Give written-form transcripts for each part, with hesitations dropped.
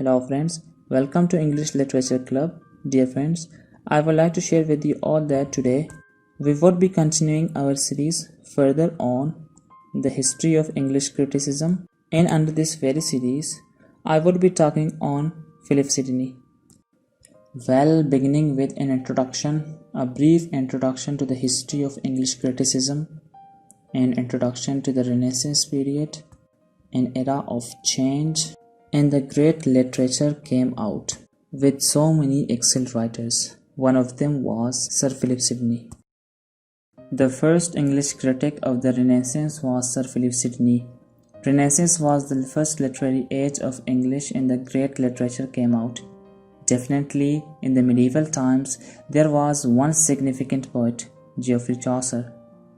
Hello friends, welcome to English Literature Club. Dear friends, I would like to share with you all that today we would be continuing our series further on the history of English criticism, and under this very series I would be talking on Philip Sidney. Well, beginning with an introduction, a brief introduction to the history of English criticism, an introduction to the Renaissance period, an era of change, and the great literature came out with so many excellent writers. One of them was Sir Philip Sidney. The first English critic of the Renaissance was Sir Philip Sidney. Renaissance was the first literary age of English and the great literature came out. Definitely, in the medieval times, there was one significant poet, Geoffrey Chaucer.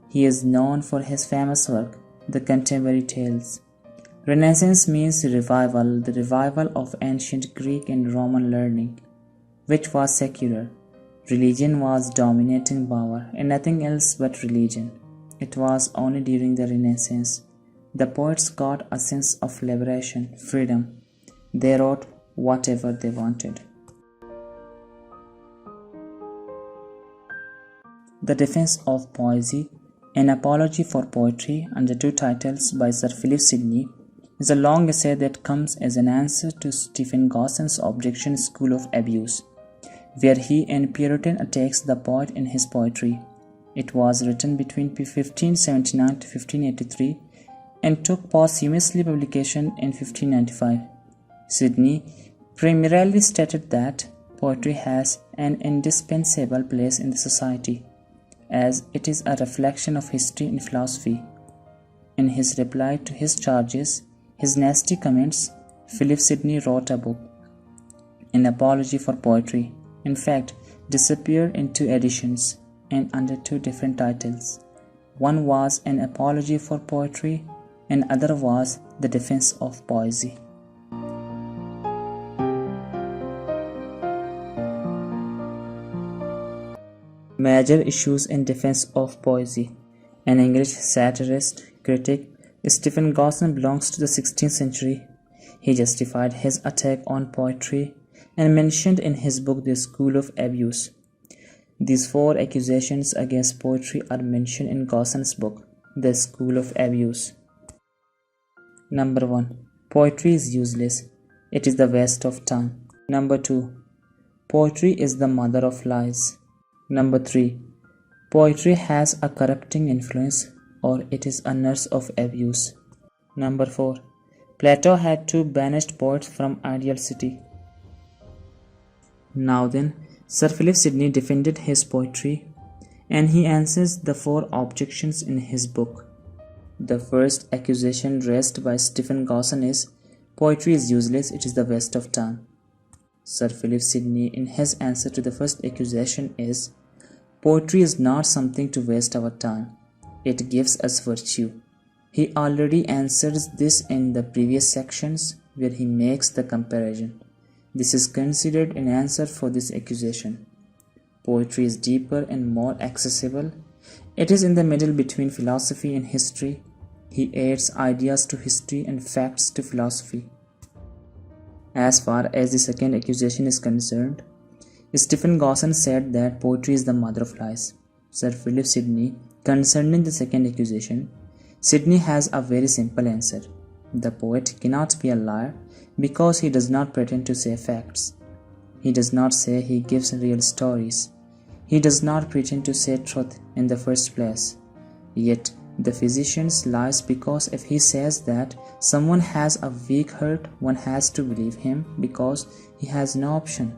He is known for his famous work, The Contemporary Tales. Renaissance means revival, the revival of ancient Greek and Roman learning, which was secular. Religion was dominating power, and nothing else but religion. It was only during the Renaissance the poets got a sense of liberation, freedom. They wrote whatever they wanted. The Defense of Poesy, an apology for poetry under two titles by Sir Philip Sidney, is a long essay that comes as an answer to Stephen Gossen's objection school of abuse, where he in Puritan attacks the poet in his poetry. It was written between 1579 to 1583 and took posthumously publication in 1595. Sidney primarily stated that poetry has an indispensable place in the society, as it is a reflection of history and philosophy. In his reply to his charges, his nasty comments, Philip Sidney wrote a book, An Apology for Poetry. In fact, disappeared in two editions and under two different titles. One was An Apology for Poetry and other was The Defense of Poesy. Major issues in Defense of Poesy. An English satirist, critic, Stephen Gossen belongs to the 16th century. He justified his attack on poetry and mentioned in his book The School of Abuse. These four accusations against poetry are mentioned in Gossen's book, The School of Abuse. Number 1. Poetry is useless. It is the waste of time. Number 2. Poetry is the mother of lies. Number 3. Poetry has a corrupting influence, or it is a nurse of abuse. Number 4. Plato had two banished poets from ideal city. Now then, Sir Philip Sidney defended his poetry, and he answers the four objections in his book. The first accusation raised by Stephen Gossen is, poetry is useless, it is the waste of time. Sir Philip Sidney, in his answer to the first accusation, is, poetry is not something to waste our time. It gives us virtue. He already answers this in the previous sections where he makes the comparison. This is considered an answer for this accusation. Poetry is deeper and more accessible. It is in the middle between philosophy and history. He adds ideas to history and facts to philosophy. As far as the second accusation is concerned, Stephen Gossen said that poetry is the mother of lies. Sir Philip Sidney, concerning the second accusation, Sidney has a very simple answer. The poet cannot be a liar because he does not pretend to say facts. He does not say he gives real stories. He does not pretend to say truth in the first place. Yet, the physician lies because if he says that someone has a weak heart, one has to believe him because he has no option.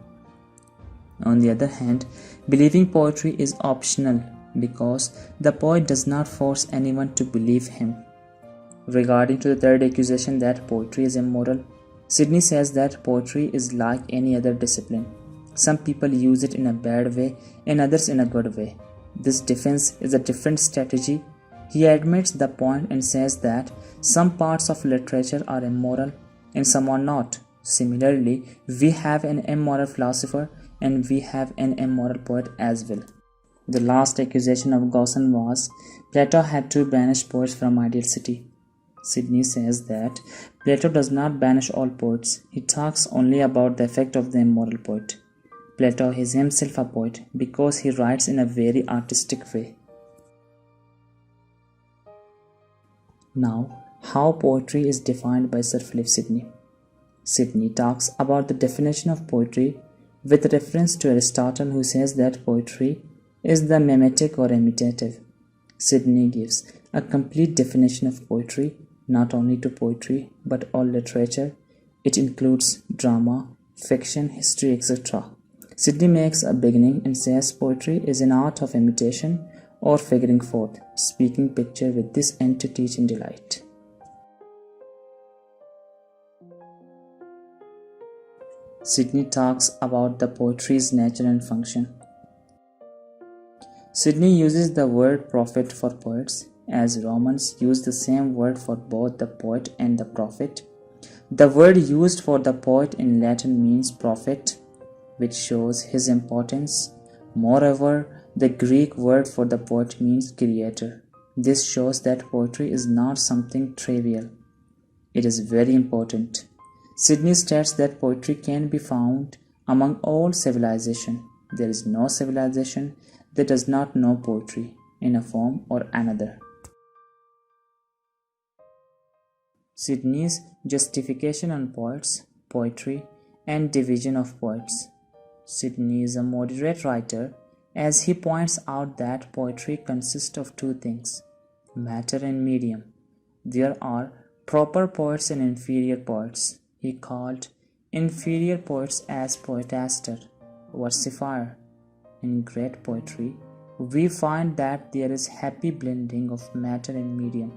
On the other hand, believing poetry is optional because the poet does not force anyone to believe him. Regarding to the third accusation that poetry is immoral, Sidney says that poetry is like any other discipline. Some people use it in a bad way and others in a good way. This defense is a different strategy. He admits the point and says that some parts of literature are immoral and some are not. Similarly, we have an immoral philosopher and we have an immoral poet as well. The last accusation of Gossen was Plato had two banished poets from ideal city. Sidney says that Plato does not banish all poets. He talks only about the effect of the immoral poet. Plato is himself a poet because he writes in a very artistic way. Now, how poetry is defined by Sir Philip Sidney. Sidney talks about the definition of poetry with reference to Aristotle, who says that poetry is the mimetic or imitative. Sidney gives a complete definition of poetry, not only to poetry but all literature. It includes drama, fiction, history, etc. Sidney makes a beginning and says poetry is an art of imitation or figuring forth, speaking picture with this end to teach and delight. Sidney talks about the poetry's nature and function. Sidney uses the word prophet for poets, as Romans use the same word for both the poet and the prophet. The word used for the poet in Latin means prophet, which shows his importance. Moreover, the Greek word for the poet means creator. This shows that poetry is not something trivial. It is very important. Sidney states that poetry can be found among all civilization. There is no civilization that does not know poetry in a form or another. Sidney's justification on poets, poetry, and division of poets. Sidney is a moderate writer, as he points out that poetry consists of two things, matter and medium. There are proper poets and inferior poets. He called inferior poets as poetaster, versifier. In great poetry, we find that there is happy blending of matter and medium.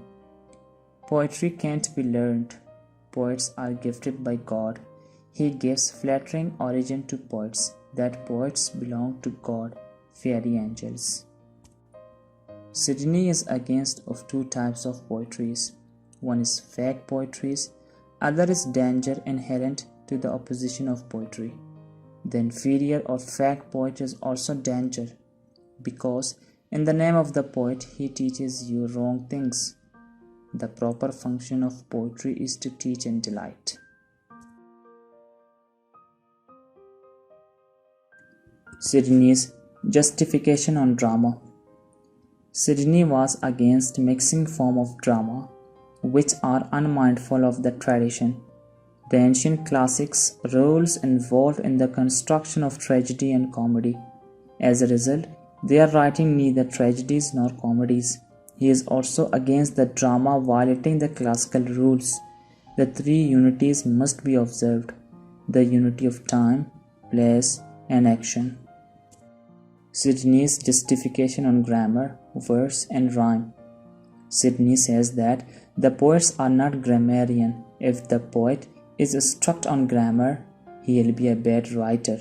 Poetry can't be learned. Poets are gifted by God. He gives flattering origin to poets, that poets belong to God, fairy angels. Sidney is against of two types of poetries. One is fake poetries, other is danger inherent to the opposition of poetry. The inferior or fake poet is also danger, because in the name of the poet he teaches you wrong things. The proper function of poetry is to teach and delight. Sidney's justification on drama. Sidney was against mixing form of drama, which are unmindful of the tradition. The ancient classics' roles involved in the construction of tragedy and comedy. As a result, they are writing neither tragedies nor comedies. He is also against the drama violating the classical rules. The three unities must be observed: the unity of time, place, and action. Sidney's justification on grammar, verse, and rhyme. Sidney says that the poets are not grammarian. If the poet is struck on grammar, he'll be a bad writer.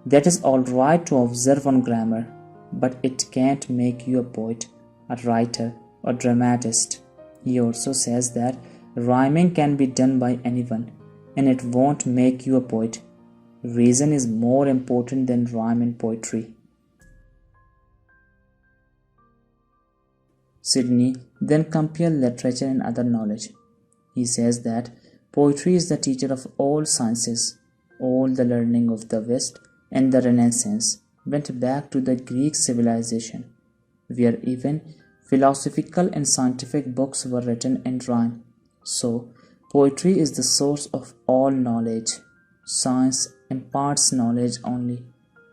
That is all right to observe on grammar, but it can't make you a poet, a writer, or dramatist. He also says that rhyming can be done by anyone, and it won't make you a poet. Reason is more important than rhyme in poetry. Sidney then compares literature and other knowledge. He says that poetry is the teacher of all sciences. All the learning of the West and the Renaissance went back to the Greek civilization, where even philosophical and scientific books were written in rhyme. So, poetry is the source of all knowledge. Science imparts knowledge only,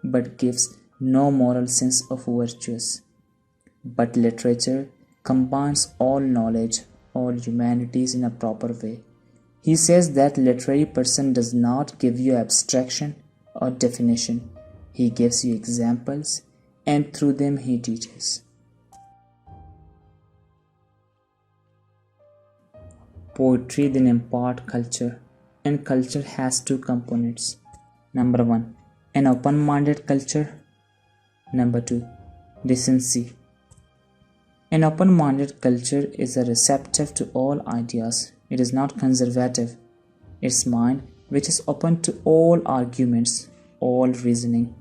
but gives no moral sense of virtues. But literature combines all knowledge, all humanities in a proper way. He says that literary person does not give you abstraction or definition. He gives you examples, and through them he teaches. Poetry then impart culture, and culture has two components. Number 1, an open-minded culture. Number 2, decency. An open-minded culture is a receptive to all ideas. It is not conservative. Its mind, which is open to all arguments, all reasoning.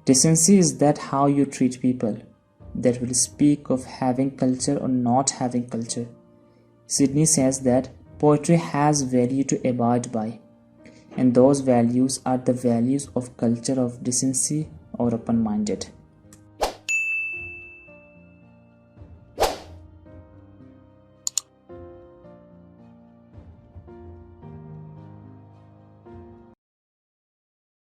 Decency is that how you treat people. That will speak of having culture or not having culture. Sidney says that poetry has value to abide by, and those values are the values of culture of decency or open-minded.